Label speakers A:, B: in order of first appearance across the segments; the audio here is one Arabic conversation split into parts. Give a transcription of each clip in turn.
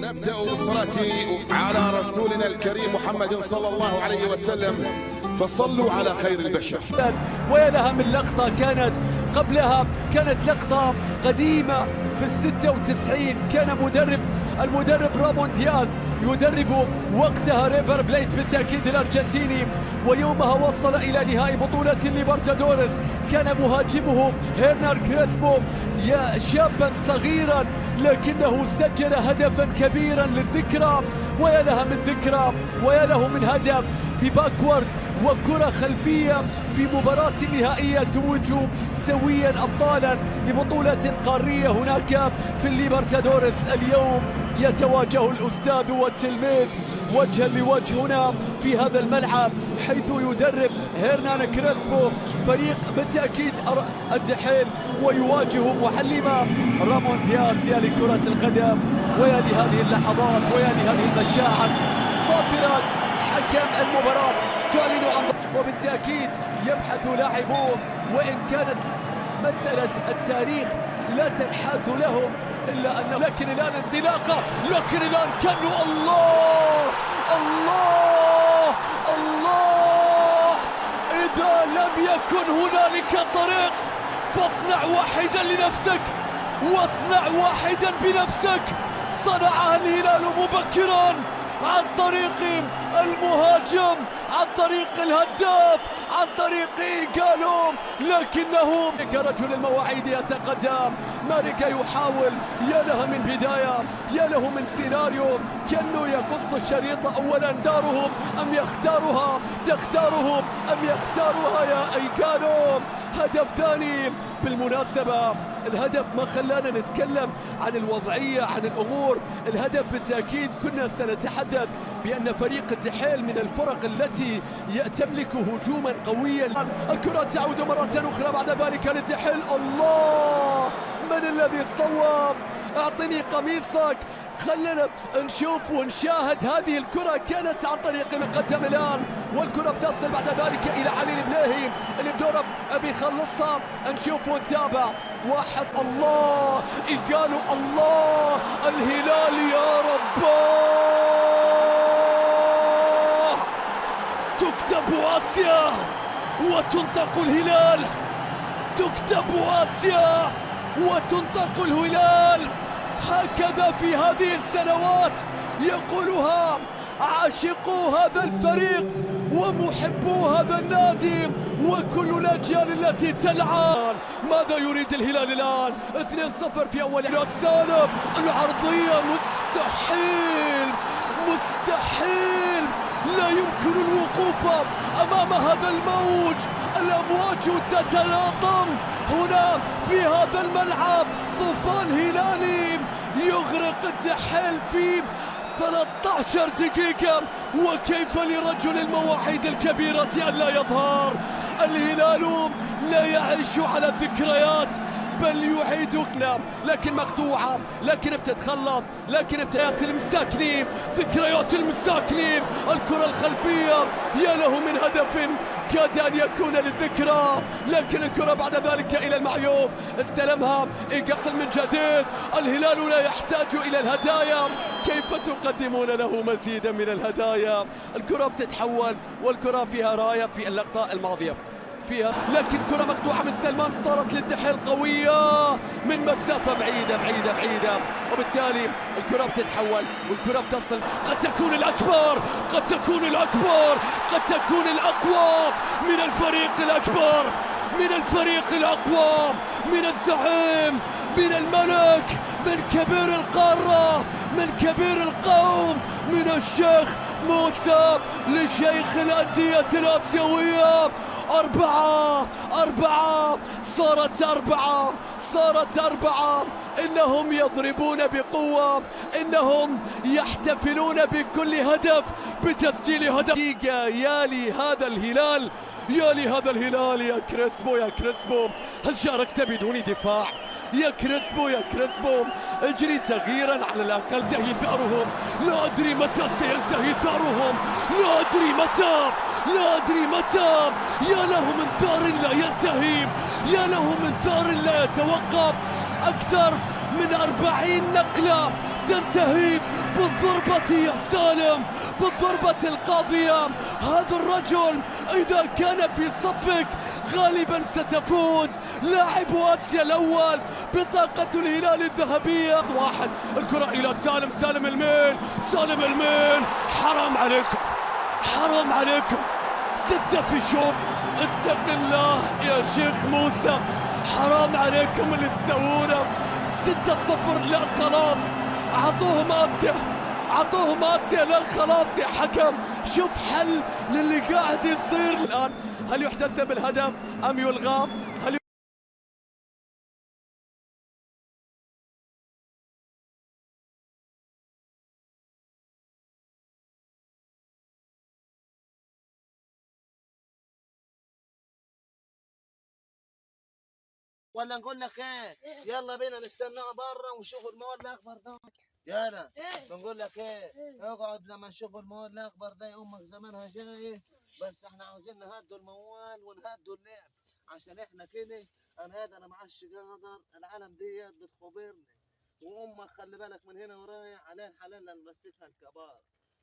A: نبدأ بالصلاة على رسولنا الكريم محمد صلى الله عليه وسلم، فصلوا على خير البشر.
B: ويا لها من لقطة كانت قبلها، كانت لقطة قديمة في 96. كان المدرب رامون دياز يدرب وقتها ريفر بليت بالتأكيد الأرجنتيني، ويومها وصل إلى نهائي بطولة الليبرتادوريس. كان مهاجمه هيرنان كريسبو شابا صغيرا، لكنه سجل هدفا كبيرا للذكرى. ويا لها من ذكرى، ويا له من هدف بباكورد وكرة خلفية في مباراة نهائية توج سويا أبطالا لبطولة قارية هناك في الليبرتادوريس. اليوم يتواجه الأستاذ والتلميذ وجها لوجه هنا في هذا الملعب، حيث يدرب هيرنان كريسبو فريق بالتأكيد الدحيل، ويواجه محلما رامون دياز. يا لكرة القدم، ويا لهذه اللحظات، ويا لهذه المشاعر. صافرات حكم المباراة تعلن عن، وبالتأكيد يبحث لاعبون، وإن كانت مسألة التاريخ لا تنحاز لهم إلا أن، لكن الآن انطلاقة، لكن الآن كانوا الله الله الله. إذا لم يكن هنالك طريق فاصنع واحدا لنفسك، واصنع واحدا بنفسك. صنعها الهلال مبكرا عن طريق المهاجم، عن طريق الهداف، عن طريق إيجالوم، لكنه كرجل المواعيد يتقدم. ماريكا يحاول، يا لها من بداية، يا له من سيناريو. كأنه يقص الشريط أولا، دارهم أم يختارها، تختارهم أم يختارها يا إيجالوم. هدف ثاني بالمناسبة، الهدف ما خلانا نتكلم عن الوضعية، عن الأمور. الهدف بالتأكيد كنا سنتحدث بأن فريق الدحيل من الفرق التي تملك هجوما قويا. الكرة تعود مرة أخرى بعد ذلك للدحيل. الله، من الذي صوب؟ اعطني قميصك، خلنا نشوف ونشاهد. هذه الكرة كانت عن طريق المقدم الآن، والكرة بتصل بعد ذلك إلى علي البلاهي اللي بدوره بيخلصها. نشوف ونتابع. واحد، الله، قالوا الله، الهلال يا رباه. تكتب آسيا وتنطق الهلال، تكتب آسيا وتنطق الهلال. هكذا في هذه السنوات يقولها عاشقو هذا الفريق ومحبو هذا النادي وكل الأجيال التي تلعب. ماذا يريد الهلال الآن؟ 2-0 في أول سالم. العرضية مستحيل، مستحيل، لا يمكن الوقوف أمام هذا الموج. الأمواج تتلاطم هنا في هذا الملعب. طوفان هلالي يغرق الدحيل في 13 دقيقة، وكيف لرجل المواعيد الكبيرة ألا يظهر؟ الهلال لا يعيش على الذكريات، بل يعيدك، لكن مقطوعة، لكن بتتخلص، لكن بتأتي المساكنين، ذكريات المساكنين. الكرة الخلفية، يا له من هدف كاد أن يكون للذكرى، لكن الكرة بعد ذلك إلى المعيوف. استلمها إيجاسل من جديد. الهلال لا يحتاج إلى الهدايا، كيف تقدمون له مزيدا من الهدايا؟ الكرة بتتحول، والكرة فيها راية في اللقطة الماضية فيها، لكن كرة مقطوعة من سلمان صارت للدحيل قوية من مسافة بعيدة بعيدة بعيدة، وبالتالي الكرة بتتحول والكرة بتصل. قد تكون الأكبر، قد تكون الأكبر، قد تكون الأقوى من الفريق الأكبر، من الفريق الأقوى، من الزعيم، من الملك، من كبير القارة، من كبير القوم، من الشيخ موسى لشيخ الأندية الآسيوية. 4 صارت 4 صارت 4. إنهم يضربون بقوة، إنهم يحتفلون بكل هدف بتسجيل هدف. يا لي هذا الهلال، يا لي هذا الهلال يا كريسبو، يا كريسبو، هل شاركت بدون دفاع؟ يا كريسبو، يا كريسبو، اجري تغييرا على الأقل. انتهي ثأرهم، لا أدري متى سينتهي ثأرهم، لا أدري متى، لا أدري متى. يا له من ثار لا ينتهي، يا له من ثار لا يتوقف. أكثر من 40 نقلة تنتهي بالضربة يا سالم، بالضربة القاضية. هذا الرجل إذا كان في صفك غالبا ستفوز. لاعب آسيا الأول بطاقة الهلال الذهبية. واحد، الكرة إلى سالم، سالم المين، سالم المين. حرام عليكم، حرام عليكم، 6 في شوط. اتق الله يا شيخ موسى، حرام عليكم اللي تسوونه. 6-0. لا خلاص، أعطوهم آسيا، أعطوهم آسيا. لا خلاص يا حكم، شوف حل للي قاعد يصير الآن. هل يحتسب الهدف أم يلغى؟ هل
C: ولا نقول لك ايه؟ يلا بينا نستناه برا ونشوف المول الاخضر ده. يلا بنقول لك ايه؟ اقعد لما نشوف المول الاخضر ده. امك زمانها جايه، بس احنا عاوزين نهدوا الموال ونهدوا اللعب، عشان احنا كده. انا معاش قادر، العالم ديت بتخبرني. وامك خلي بالك من هنا ورايح عليه الحلال اللي لبستها الكبار.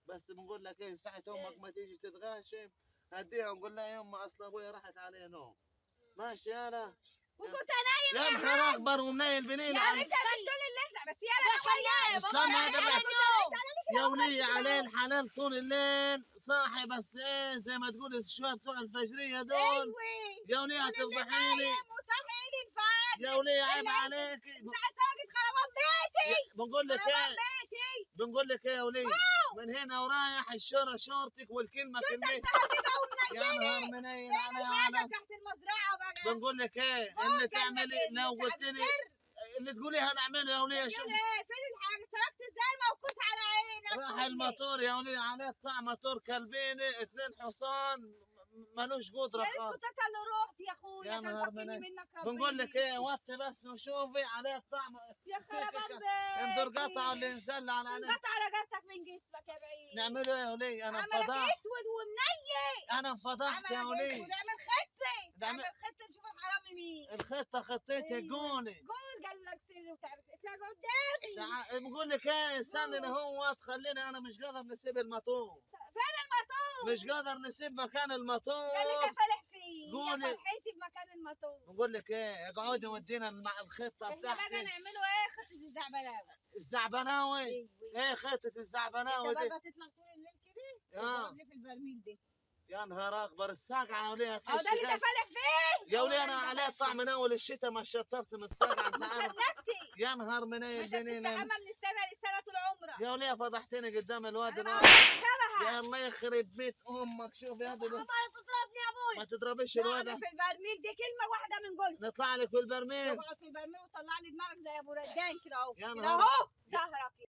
C: بس بنقول لك ايه؟ ساعة امك ما تيجي تتغاشم هديها ونقول لها يا امه اصل ابويا راحت عليه نوم. ماشي يلا.
D: وكنت نايم
C: يا نهار اخبر ومنيل بنين
D: يا انت مش طول الليل بس يلا
C: استنى هذا بقى. يا ولية عليه الحلال طول الليل صاحي، بس ايه زي ما تقول الشوية بتوع الفجرية دول. يا ولية هتفضحيني،
D: وصحيني الفجر.
C: يا ولية عيب عليكي.
D: خربان بيتي،
C: بنقول لك
D: خربان
C: ايه؟
D: بيتي.
C: بنقول لك ايه يا ولية؟ من هنا ورايح الشورى شورتك والكلمة كلمتك. يا نهار منيل عليها.
D: تحت المزرعة بقى.
C: بنقول لك ايه؟ اللي تعملي لو قلت لي اللي تقولي هنعمله يا ولية. شوف
D: فين الحاجة؟ تركت ازاي موكوس على عينك؟
C: راح الموتور يا ولية عليه طعم موتور كلبيني 2 حصان ملوش قدرة خالص.
D: كنت اللي رحت يا اخويا.
C: يا نهار
D: منك ربنا.
C: بنقول لك ايه؟ وطي بس وشوفي عليه طعم.
D: يا خربان بيتي.
C: انظر قطعه اللي نزل على عينيه.
D: قطع رقبتك من جسمك يا بعيد.
C: نعمله ايه يا ولية؟ انا
D: عملك
C: انفضحت،
D: اسود ومنيل.
C: انا انفضحت يا ولية.
D: اعمل خطة، اعمل خطة نشوف الحرامي مين.
C: الخطة خطيتي قولي.
D: قول قال لك سر وتعرف تلاقي قدامي.
C: بقول لك ايه؟ استني هو تخليني انا مش قادر نسيب الموتور.
D: فين الموتور؟
C: مش قادر نسيب مكان الموتور.
D: قال لي فالح فيه.
C: قولي.
D: يا فرحتي بمكان الموتور.
C: بقول لك ايه؟ اقعدي ودينا مع الخطة
D: احنا بقى
C: بتاعتي.
D: نعمله ايه؟ خطة الزعبلاوي.
C: الزعبناوي.
D: ايوه.
C: ايه خطة الزعبناوي
D: انت
C: دي؟
D: بقى تطلع طول الليل كده
C: اه.
D: وتقعد لي في البرميل ده.
C: يا نهار اخبر الساقعة يا وليه
D: اهو
C: هتخش
D: ده اللي انت فالح فيه.
C: يا وليه انا عليه طعم من اول الشتاء ما شطفت من الساقعة انت عارف.
D: نكتي.
C: يا نهار منيل
D: انت
C: بنين.
D: بتستحمى من السنة للسنة طول عمرك.
C: يا وليه فضحتني قدام الواد
D: انا ما
C: الواد.
D: شبهك.
C: يا الله يخرب بيت امك. شوف يا دي
D: ما تضربني يا ابوي.
C: ما تضربش الواد.
D: في البرميل دي كلمة واحدة من قلت.
C: نطلع لك في البرميل.
D: اقعد في البرميل وطلع لي دماغك زي ابو ردان كده اهو.
C: يا
D: كده
C: نهار.
D: اهو ظهرك.